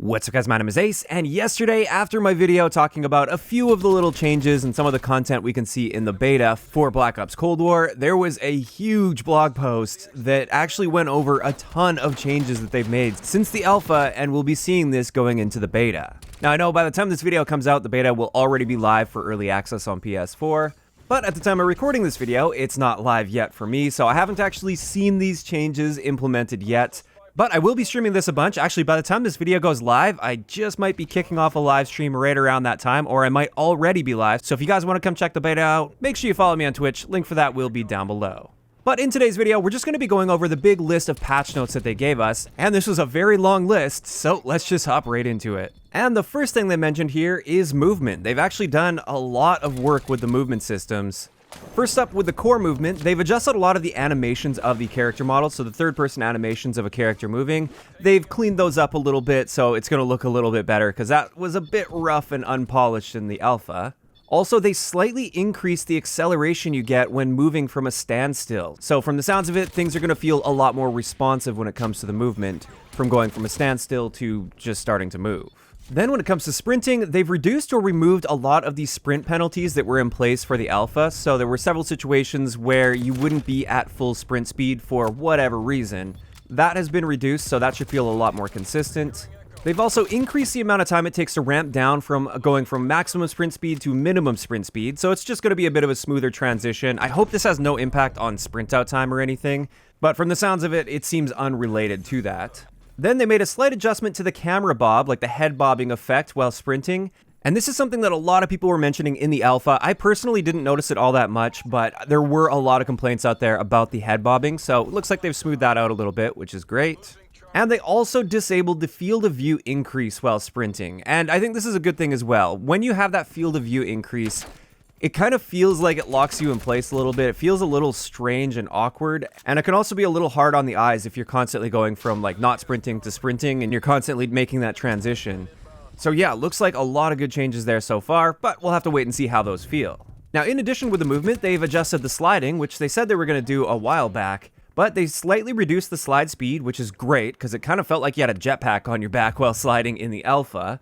What's up guys, my name is Ace, and yesterday after my video talking about a few of the little changes and some of the content we can see in the beta for Black Ops Cold War, there was a huge blog post that actually went over a ton of changes that they've made since the alpha, and we'll be seeing this going into the beta. Now I know by the time this video comes out, the beta will already be live for early access on PS4, but at the time of recording this video, it's not live yet for me, so I haven't actually seen these changes implemented yet. But I will be streaming this a bunch. Actually, by the time this video goes live, I just might be kicking off a live stream right around that time, or I might already be live. So if you guys want to come check the beta out, make sure you follow me on Twitch. Link for that will be down below. But in today's video, we're just going to be going over the big list of patch notes that they gave us, and this was a very long list, so let's just hop right into it. And the first thing they mentioned here is movement. They've actually done a lot of work with the movement systems. First up, with the core movement, they've adjusted a lot of the animations of the character model, so the third-person animations of a character moving. They've cleaned those up a little bit, so it's going to look a little bit better, because that was a bit rough and unpolished in the alpha. Also, they slightly increased the acceleration you get when moving from a standstill. So from the sounds of it, things are going to feel a lot more responsive when it comes to the movement, from going from a standstill to just starting to move. Then when it comes to sprinting, they've reduced or removed a lot of the sprint penalties that were in place for the alpha, so there were several situations where you wouldn't be at full sprint speed for whatever reason. That has been reduced, so that should feel a lot more consistent. They've also increased the amount of time it takes to ramp down from going from maximum sprint speed to minimum sprint speed, so it's just going to be a bit of a smoother transition. I hope this has no impact on sprint out time or anything, but from the sounds of it, it seems unrelated to that. Then they made a slight adjustment to the camera bob, like the head bobbing effect while sprinting. And this is something that a lot of people were mentioning in the alpha. I personally didn't notice it all that much, but there were a lot of complaints out there about the head bobbing, so it looks like they've smoothed that out a little bit, which is great. And they also disabled the field of view increase while sprinting, and I think this is a good thing as well. When you have that field of view increase, it kind of feels like it locks you in place a little bit. It feels a little strange and awkward, and it can also be a little hard on the eyes if you're constantly going from like not sprinting to sprinting and you're constantly making that transition. So yeah, looks like a lot of good changes there so far, but we'll have to wait and see how those feel. Now, in addition with the movement, they've adjusted the sliding, which they said they were going to do a while back, but they slightly reduced the slide speed, which is great because it kind of felt like you had a jetpack on your back while sliding in the alpha.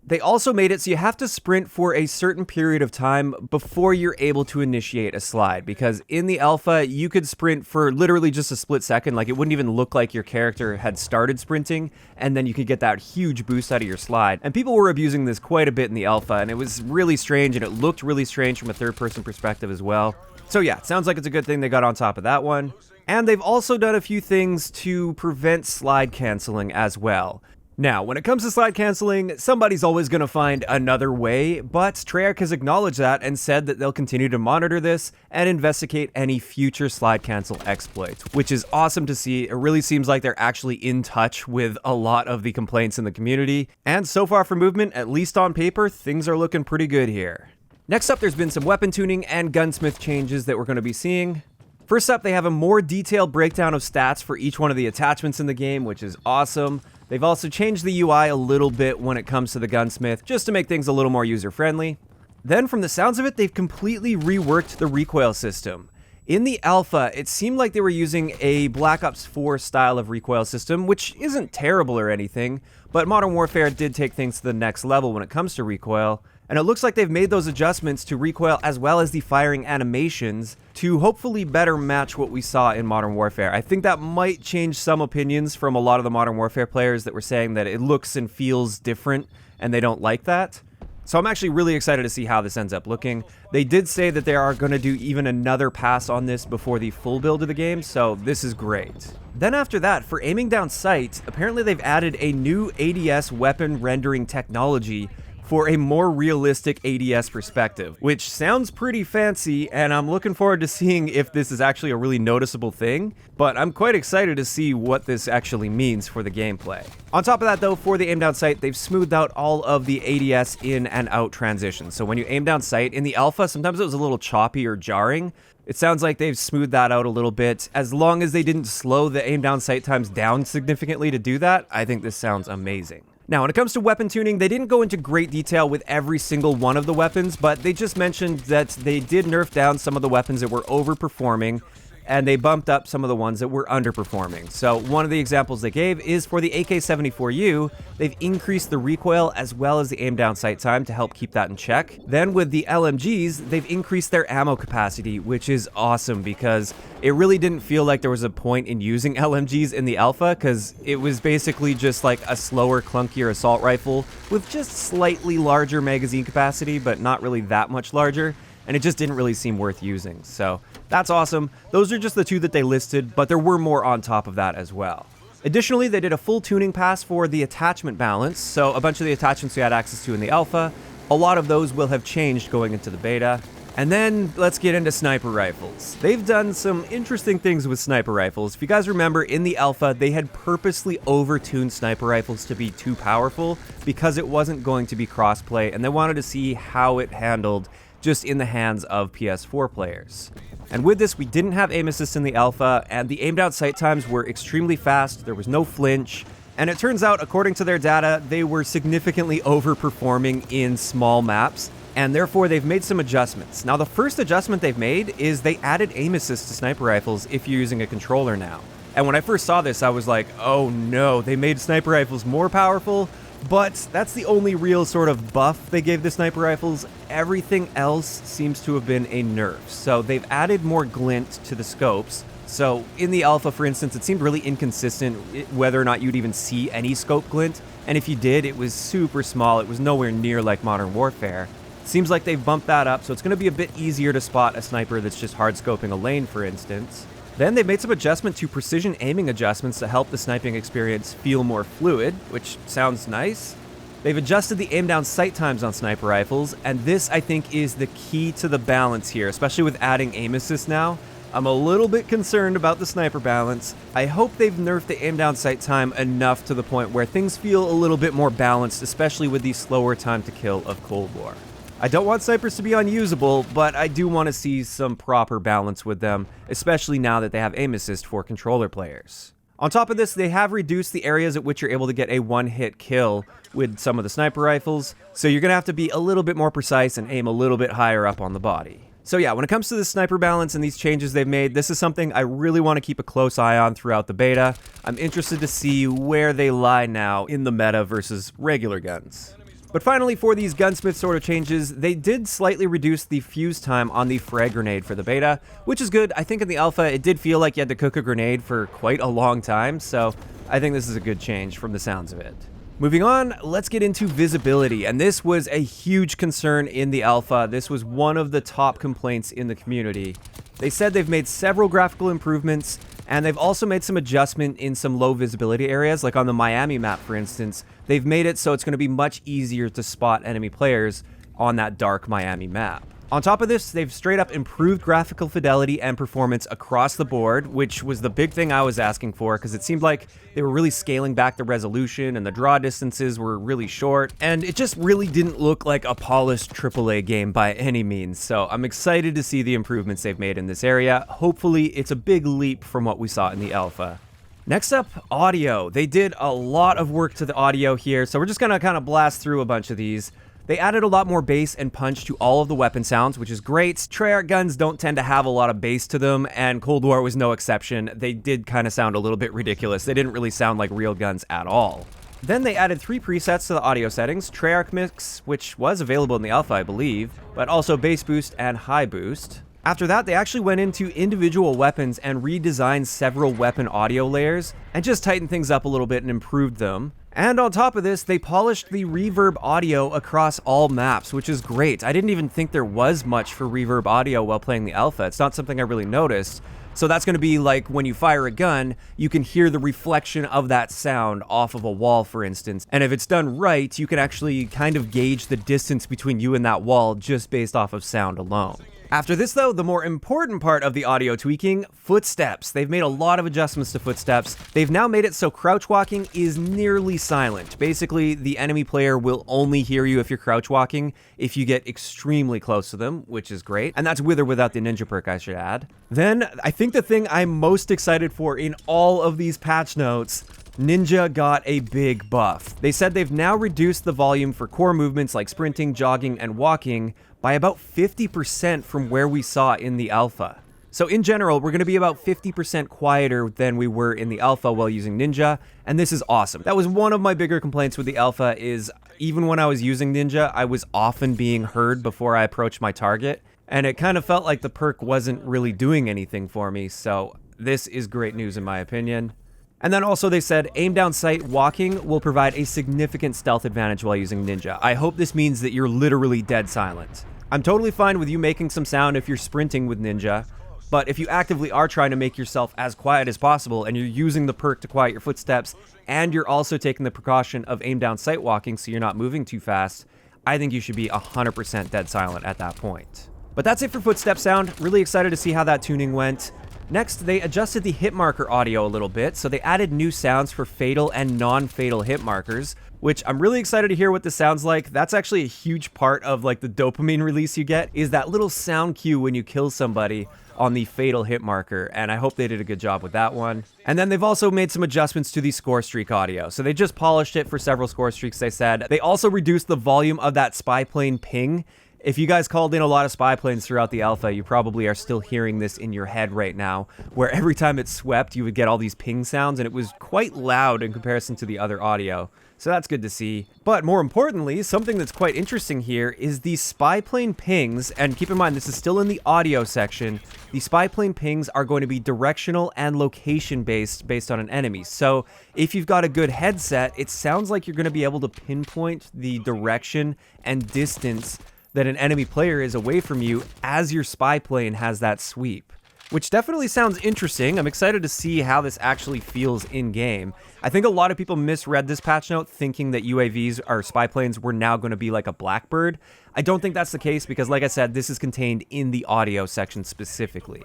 They also made it so you have to sprint for a certain period of time before you're able to initiate a slide, because in the alpha, you could sprint for literally just a split second, like it wouldn't even look like your character had started sprinting, and then you could get that huge boost out of your slide. And people were abusing this quite a bit in the alpha, and it was really strange, and it looked really strange from a third-person perspective as well. So yeah, it sounds like it's a good thing they got on top of that one. And they've also done a few things to prevent slide canceling as well. Now, when it comes to slide canceling, somebody's always going to find another way, but Treyarch has acknowledged that and said that they'll continue to monitor this and investigate any future slide cancel exploits, which is awesome to see. It really seems like they're actually in touch with a lot of the complaints in the community, and so far for movement, at least on paper, things are looking pretty good here. Next up, there's been some weapon tuning and gunsmith changes that we're going to be seeing. First up, they have a more detailed breakdown of stats for each one of the attachments in the game, which is awesome. They've also changed the UI a little bit when it comes to the gunsmith, just to make things a little more user-friendly. Then, from the sounds of it, they've completely reworked the recoil system. In the alpha, it seemed like they were using a Black Ops 4 style of recoil system, which isn't terrible or anything, but Modern Warfare did take things to the next level when it comes to recoil. And it looks like they've made those adjustments to recoil as well as the firing animations to hopefully better match what we saw in Modern Warfare. I think that might change some opinions from a lot of the Modern Warfare players that were saying that it looks and feels different and they don't like that. So I'm actually really excited to see how this ends up looking. They did say that they are going to do even another pass on this before the full build of the game, so this is great. Then after that, for aiming down sight, apparently they've added a new ADS weapon rendering technology for a more realistic ADS perspective, which sounds pretty fancy, and I'm looking forward to seeing if this is actually a really noticeable thing, but I'm quite excited to see what this actually means for the gameplay. On top of that though, for the aim down sight, they've smoothed out all of the ADS in and out transitions. So when you aim down sight, in the alpha, sometimes it was a little choppy or jarring. It sounds like they've smoothed that out a little bit. As long as they didn't slow the aim down sight times down significantly to do that, I think this sounds amazing. Now, when it comes to weapon tuning, they didn't go into great detail with every single one of the weapons, but they just mentioned that they did nerf down some of the weapons that were overperforming, and they bumped up some of the ones that were underperforming. So one of the examples they gave is for the AK-74U, they've increased the recoil as well as the aim down sight time to help keep that in check. Then with the LMGs, they've increased their ammo capacity, which is awesome because it really didn't feel like there was a point in using LMGs in the alpha because it was basically just like a slower, clunkier assault rifle with just slightly larger magazine capacity, but not really that much larger, and it just didn't really seem worth using. So that's awesome. Those are just the two that they listed, but there were more on top of that as well. Additionally, they did a full tuning pass for the attachment balance, so a bunch of the attachments we had access to in the alpha, a lot of those will have changed going into the beta. And then let's get into sniper rifles. They've done some interesting things with sniper rifles. If you guys remember, in the alpha, they had purposely over-tuned sniper rifles to be too powerful because it wasn't going to be crossplay, and they wanted to see how it handled just in the hands of PS4 players. And with this, we didn't have aim assist in the alpha, and the aimed out sight times were extremely fast, there was no flinch, and it turns out, according to their data, they were significantly overperforming in small maps, and therefore they've made some adjustments. Now, the first adjustment they've made is they added aim assist to sniper rifles if you're using a controller now. And when I first saw this, I was like, oh no, they made sniper rifles more powerful, but that's the only real sort of buff they gave the sniper rifles. Everything else seems to have been a nerf. So they've added more glint to the scopes. So in the alpha, for instance, it seemed really inconsistent whether or not you'd even see any scope glint. And if you did, it was super small. It was nowhere near like Modern Warfare. Seems like they've bumped that up, so it's going to be a bit easier to spot a sniper that's just hard scoping a lane, for instance. Then they've made some adjustment to precision aiming adjustments to help the sniping experience feel more fluid, which sounds nice. They've adjusted the aim down sight times on sniper rifles, and this I think is the key to the balance here, especially with adding aim assist now. I'm a little bit concerned about the sniper balance. I hope they've nerfed the aim down sight time enough to the point where things feel a little bit more balanced, especially with the slower time to kill of Cold War. I don't want snipers to be unusable, but I do want to see some proper balance with them, especially now that they have aim assist for controller players. On top of this, they have reduced the areas at which you're able to get a one-hit kill with some of the sniper rifles, so you're going to have to be a little bit more precise and aim a little bit higher up on the body. So yeah, when it comes to the sniper balance and these changes they've made, this is something I really want to keep a close eye on throughout the beta. I'm interested to see where they lie now in the meta versus regular guns. But finally, for these Gunsmith sort of changes, they did slightly reduce the fuse time on the frag grenade for the beta, which is good. I think in the alpha, it did feel like you had to cook a grenade for quite a long time, so I think this is a good change from the sounds of it. Moving on, let's get into visibility, and this was a huge concern in the alpha. This was one of the top complaints in the community. They said they've made several graphical improvements, and they've also made some adjustment in some low visibility areas, like on the Miami map, for instance. They've made it so it's going to be much easier to spot enemy players on that dark Miami map. On top of this, they've straight up improved graphical fidelity and performance across the board, which was the big thing I was asking for, because it seemed like they were really scaling back the resolution and the draw distances were really short, and it just really didn't look like a polished AAA game by any means. So I'm excited to see the improvements they've made in this area. Hopefully it's a big leap from what we saw in the alpha. Next up, audio. They did a lot of work to the audio here, so we're just gonna kind of blast through a bunch of these. They added a lot more bass and punch to all of the weapon sounds, which is great. Treyarch guns don't tend to have a lot of bass to them, and Cold War was no exception. They did kind of sound a little bit ridiculous. They didn't really sound like real guns at all. Then they added 3 presets to the audio settings: Treyarch Mix, which was available in the alpha, I believe, but also bass boost and high boost. After that, they actually went into individual weapons and redesigned several weapon audio layers and just tightened things up a little bit and improved them. And on top of this, they polished the reverb audio across all maps, which is great. I didn't even think there was much for reverb audio while playing the alpha. It's not something I really noticed. So that's going to be like when you fire a gun, you can hear the reflection of that sound off of a wall, for instance. And if it's done right, you can actually kind of gauge the distance between you and that wall just based off of sound alone. After this, though, the more important part of the audio tweaking, footsteps. They've made a lot of adjustments to footsteps. They've now made it so crouch walking is nearly silent. Basically, the enemy player will only hear you if you're crouch walking if you get extremely close to them, which is great. And that's with or without the ninja perk, I should add. Then, I think the thing I'm most excited for in all of these patch notes, Ninja got a big buff. They said they've now reduced the volume for core movements like sprinting, jogging, and walking by about 50% from where we saw in the alpha. So in general, we're going to be about 50% quieter than we were in the alpha while using Ninja, and this is awesome. That was one of my bigger complaints with the alpha is even when I was using Ninja, I was often being heard before I approached my target, and it kind of felt like the perk wasn't really doing anything for me, so this is great news in my opinion. And then also they said aim down sight walking will provide a significant stealth advantage while using Ninja. I hope this means that you're literally dead silent. I'm totally fine with you making some sound if you're sprinting with Ninja, but if you actively are trying to make yourself as quiet as possible and you're using the perk to quiet your footsteps and you're also taking the precaution of aim down sight walking so you're not moving too fast, I think you should be 100% dead silent at that point. But that's it for footstep sound. Really excited to see how that tuning went. Next, they adjusted the hit marker audio a little bit, so they added new sounds for fatal and non-fatal hit markers, which I'm really excited to hear what this sounds like. That's actually a huge part of like the dopamine release you get, is that little sound cue when you kill somebody on the fatal hit marker, and I hope they did a good job with that one. And then they've also made some adjustments to the Scorestreak audio. So they just polished it for several Scorestreaks, they said. They also reduced the volume of that spy plane ping. If you guys called in a lot of spy planes throughout the alpha, you probably are still hearing this in your head right now, where every time it swept, you would get all these ping sounds, and it was quite loud in comparison to the other audio. So that's good to see. But more importantly, something that's quite interesting here is the spy plane pings, and keep in mind this is still in the audio section. The spy plane pings are going to be directional and location based on an enemy. So if you've got a good headset, it sounds like you're going to be able to pinpoint the direction and distance that an enemy player is away from you as your spy plane has that sweep, which definitely sounds interesting. I'm excited to see how this actually feels in-game. I think a lot of people misread this patch note thinking that UAVs or spy planes were now going to be like a Blackbird. I don't think that's the case because, like I said, this is contained in the audio section specifically.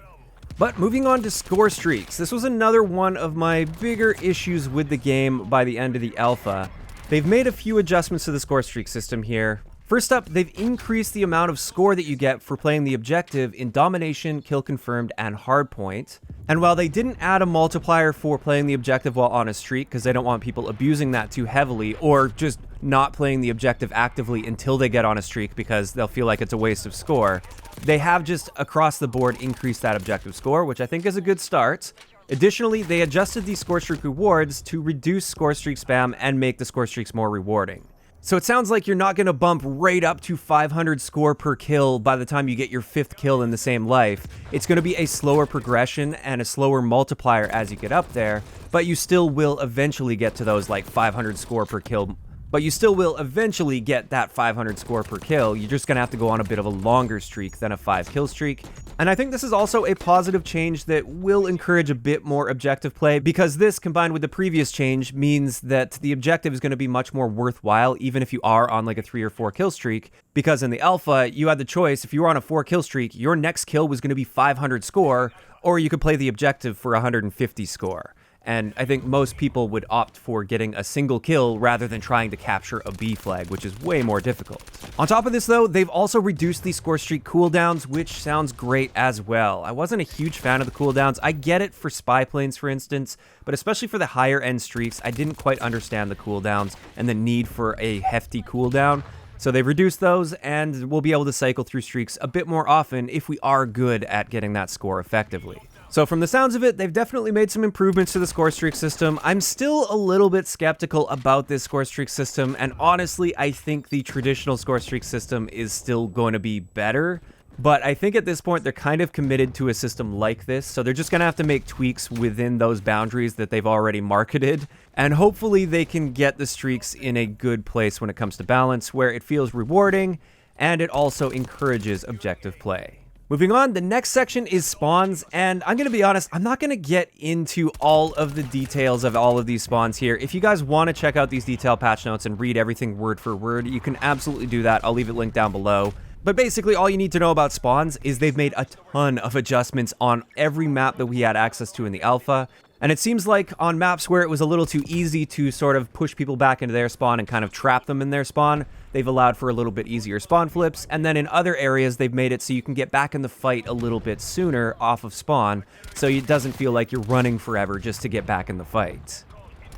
But moving on to score streaks, this was another one of my bigger issues with the game by the end of the alpha. They've made a few adjustments to the score streak system here. First up, they've increased the amount of score that you get for playing the objective in Domination, Kill Confirmed, and Hardpoint. And while they didn't add a multiplier for playing the objective while on a streak, because they don't want people abusing that too heavily, or just not playing the objective actively until they get on a streak because they'll feel like it's a waste of score, they have just across the board increased that objective score, which I think is a good start. Additionally, they adjusted the score streak rewards to reduce score streak spam and make the score streaks more rewarding. So it sounds like you're not going to bump right up to 500 score per kill by the time you get your 5th kill in the same life. It's going to be a slower progression and a slower multiplier as you get up there, but you still will eventually get to those like 500 score per kill. But you still will eventually get that 500 score per kill. You're just going to have to go on a bit of a longer streak than a 5 kill streak. And I think this is also a positive change that will encourage a bit more objective play, because this, combined with the previous change, means that the objective is going to be much more worthwhile, even if you are on like a 3 or 4 kill streak. Because in the alpha, you had the choice, if you were on a 4 kill streak, your next kill was going to be 500 score, or you could play the objective for 150 score. And I think most people would opt for getting a single kill rather than trying to capture a B flag, which is way more difficult. On top of this though, they've also reduced the score streak cooldowns, which sounds great as well. I wasn't a huge fan of the cooldowns. I get it for spy planes, for instance, but especially for the higher end streaks, I didn't quite understand the cooldowns and the need for a hefty cooldown. So they've reduced those, and we'll be able to cycle through streaks a bit more often if we are good at getting that score effectively. So from the sounds of it, they've definitely made some improvements to the score streak system. I'm still a little bit skeptical about this score streak system, and honestly, I think the traditional score streak system is still going to be better. But I think at this point, they're kind of committed to a system like this, so they're just going to have to make tweaks within those boundaries that they've already marketed, and hopefully they can get the streaks in a good place when it comes to balance, where it feels rewarding, and it also encourages objective play. Moving on, the next section is spawns, and I'm going to be honest, I'm not going to get into all of the details of all of these spawns here. If you guys want to check out these detailed patch notes and read everything word for word, you can absolutely do that. I'll leave it linked down below. But basically, all you need to know about spawns is they've made a ton of adjustments on every map that we had access to in the alpha. And it seems like on maps where it was a little too easy to sort of push people back into their spawn and kind of trap them in their spawn, they've allowed for a little bit easier spawn flips. And then in other areas, they've made it so you can get back in the fight a little bit sooner off of spawn, so it doesn't feel like you're running forever just to get back in the fight.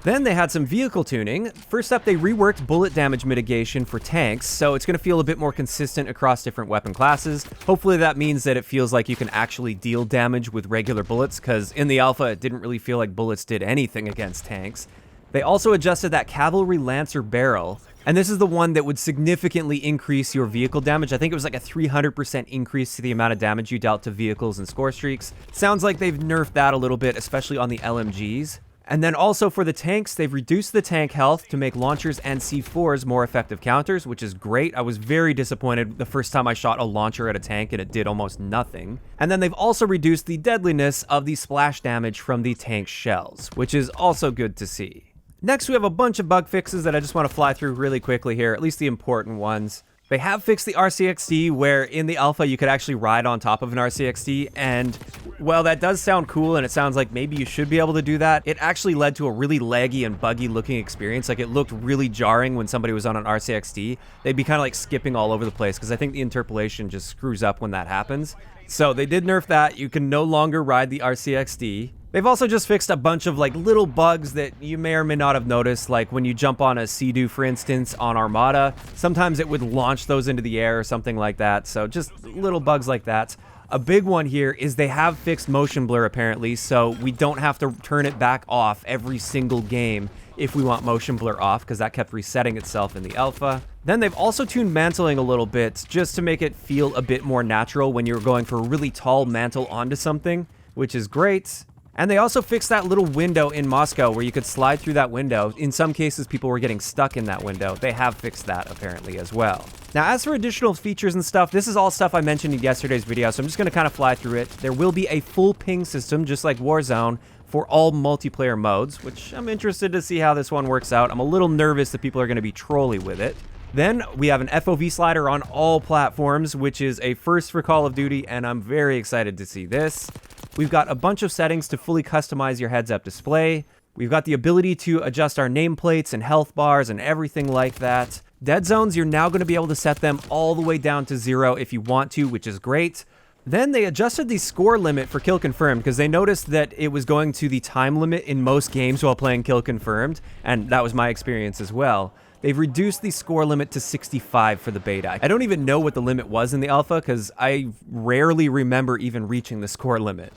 Then they had some vehicle tuning. First up, they reworked bullet damage mitigation for tanks, so it's going to feel a bit more consistent across different weapon classes. Hopefully that means that it feels like you can actually deal damage with regular bullets, because in the alpha it didn't really feel like bullets did anything against tanks. They also adjusted that Cavalry Lancer barrel, and this is the one that would significantly increase your vehicle damage. I think it was like a 300% increase to the amount of damage you dealt to vehicles and score streaks. Sounds like they've nerfed that a little bit, especially on the LMGs. And then also for the tanks, they've reduced the tank health to make launchers and C4s more effective counters, which is great. I was very disappointed the first time I shot a launcher at a tank and it did almost nothing. And then they've also reduced the deadliness of the splash damage from the tank shells, which is also good to see. Next, we have a bunch of bug fixes that I just want to fly through really quickly here, at least the important ones. They have fixed the RCXD, where in the alpha you could actually ride on top of an RCXD, and well, that does sound cool, and it sounds like maybe you should be able to do that. It actually led to a really laggy and buggy looking experience. Like, it looked really jarring when somebody was on an RCXD. They'd be kind of like skipping all over the place, because I think the interpolation just screws up when that happens. So they did nerf that. You can no longer ride the RCXD. They've also just fixed a bunch of like little bugs that you may or may not have noticed, like when you jump on a Sea-Doo, for instance, on Armada, sometimes it would launch those into the air or something like that. So just little bugs like that. A big one here is they have fixed motion blur apparently, so we don't have to turn it back off every single game if we want motion blur off, because that kept resetting itself in the alpha. Then they've also tuned mantling a little bit just to make it feel a bit more natural when you're going for a really tall mantle onto something, which is great. And they also fixed that little window in Moscow where you could slide through that window. In some cases, people were getting stuck in that window. They have fixed that apparently as well. Now, as for additional features and stuff, this is all stuff I mentioned in yesterday's video, so I'm just going to kind of fly through it. There will be a full ping system, just like Warzone, for all multiplayer modes, which I'm interested to see how this one works out. I'm a little nervous that people are going to be trolly with it. Then we have an FOV slider on all platforms, which is a first for Call of Duty, and I'm very excited to see this. We've got a bunch of settings to fully customize your heads-up display. We've got the ability to adjust our nameplates and health bars and everything like that. Dead zones, you're now going to be able to set them all the way down to 0 if you want to, which is great. Then they adjusted the score limit for Kill Confirmed because they noticed that it was going to the time limit in most games while playing Kill Confirmed, and that was my experience as well. They've reduced the score limit to 65 for the beta. I don't even know what the limit was in the alpha because I rarely remember even reaching the score limit.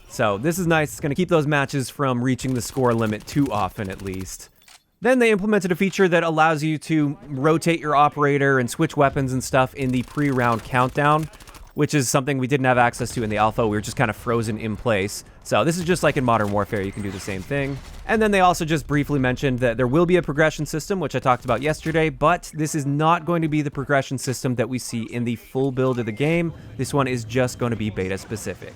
So this is nice. It's going to keep those matches from reaching the score limit too often at least. Then they implemented a feature that allows you to rotate your operator and switch weapons and stuff in the pre-round countdown, which is something we didn't have access to in the alpha. We were just kind of frozen in place. So this is just like in Modern Warfare, you can do the same thing. And then they also just briefly mentioned that there will be a progression system, which I talked about yesterday, but this is not going to be the progression system that we see in the full build of the game. This one is just going to be beta specific.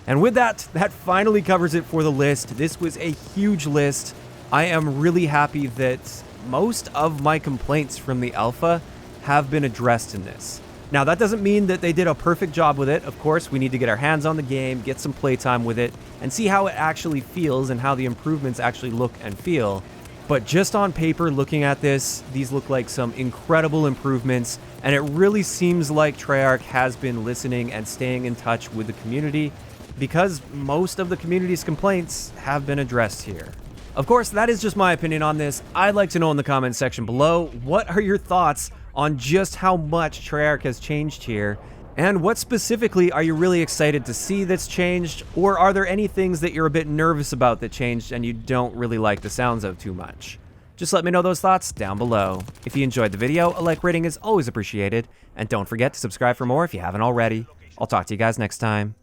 And with that, that finally covers it for the list. This was a huge list. I am really happy that most of my complaints from the alpha have been addressed in this. Now, that doesn't mean that they did a perfect job with it. Of course, we need to get our hands on the game, get some playtime with it, and see how it actually feels and how the improvements actually look and feel. But just on paper, looking at this, these look like some incredible improvements, and it really seems like Treyarch has been listening and staying in touch with the community, because most of the community's complaints have been addressed here. Of course, that is just my opinion on this. I'd like to know in the comments section below, what are your thoughts on just how much Treyarch has changed here? And what specifically are you really excited to see that's changed? Or are there any things that you're a bit nervous about that changed and you don't really like the sounds of too much? Just let me know those thoughts down below. If you enjoyed the video, a like rating is always appreciated. And don't forget to subscribe for more if you haven't already. I'll talk to you guys next time.